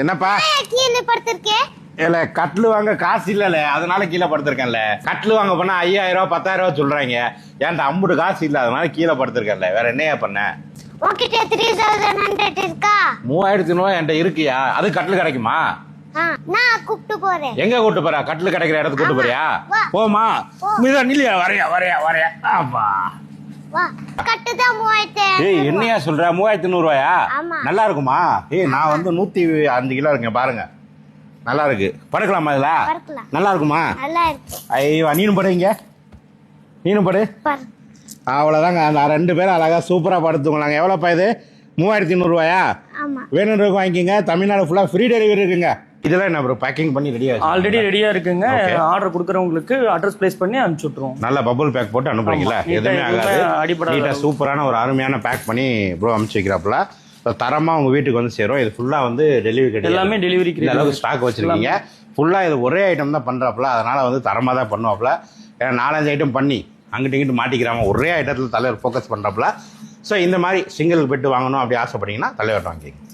என்னப்பா கீழே படுத்திருக்கேன். இல்ல கட்லு வாங்க காசு இல்லல, அதனால கீழே படுத்திருக்கேன்ல. கட்லு வாங்க போனா 5000 ரூபாய் 10000 ரூபாய் சொல்றாங்க. ஏன்டா அம்புட்டு காசு இல்ல, அதனால கீழே படுத்திருக்கேன்ல. வேற என்னையா பண்ண? உன்கிட்ட 3100 இருக்கா? 3500 ரூபாய் என்கிட்ட இருக்கியா? அது கட்லு கிடைக்குமா? நான் கூப்பிட்டு போறேன். எங்க கூட்டு போற? கட்லு கிடைக்கிற இடத்துக்கு கூட்டு போறியா? போமா மீதா நில்லையா? வரையா வரையா வரையா. ஆப்பா வா, கட்டுதான் 3000. ஏய் என்னையா சொல்ற? 3500 ரூபாயா? ஆமா. நல்லா இருக்குமா? ஏய் நான் வந்து 105 கிலோ இருக்கேன் பாருங்க. நல்லா இருக்கு. படுக்கலாமா இதுல? படுக்கலாம். நல்லா இருக்குமா? நல்லா இருக்கு. ஐயோ நீனும் படுங்க. நீனும் படு. பாரு. அவ்வளோதாங்க. அந்த 2 பேரும் அழகா சூப்பரா படுத்துக்கலாங்க. எவ்வளோப்பா இது? 3500 ரூபாயா? ஆமா. வேணுன்றதுக்கு வாங்கிக்கோங்க. தமிழ்நாடு ஃபுல்லா ஃப்ரீ டெலிவரி இருக்குங்க. இதெல்லாம் என்ன ப்ரோ பேக்கிங் பண்ணி ரெடியா? ஆல்ரெடி ரெடியா இருக்குங்க. Okay. ஆர்டர் கொடுக்குறவங்களுக்கு அட்ரஸ் பிளேஸ் பண்ணி அனுப்பிச்சு விட்டுருவோம். நல்ல பபுள் பேக் போட்டு அனுப்புறீங்களா? ஆமா. எதுவுமே ஆகாது. அடிப்படாத நீட்டா சூப்பரான ஒரு அருமையான பேக் பண்ணி ப்ரோ அனுப்பிச்சு வைக்கிறாப்புல. தரமா உங்க வீட்டுக்கு வந்து சேரும். இது ஃபுல்லா வந்து டெலிவரி கிடையாது. எல்லாமே டெலிவரிக்கு இந்த அளவுக்கு ஸ்டாக் வச்சிருக்கீங்க. ஃபுல்லா இது ஒரே ஐட்டம் தான் பண்றாப்புல. அதனால வந்து தரமா தான் பண்ணுவாப்புல. ஏன்னா 4-5 ஐட்டம் பண்ணி அங்கிட்டு இங்கிட்டு மாட்டிக்கிறாம ஒரே ஐட்டத்தில் தலைவர் ஃபோக்கஸ் பண்றாப்புல. ஸோ இந்த மாதிரி சிங்கிள் பெட்டு வாங்கணும் அப்படி ஆசைப்பட்டீங்கன்னா தலைவர் வாங்கிக்கோங்க.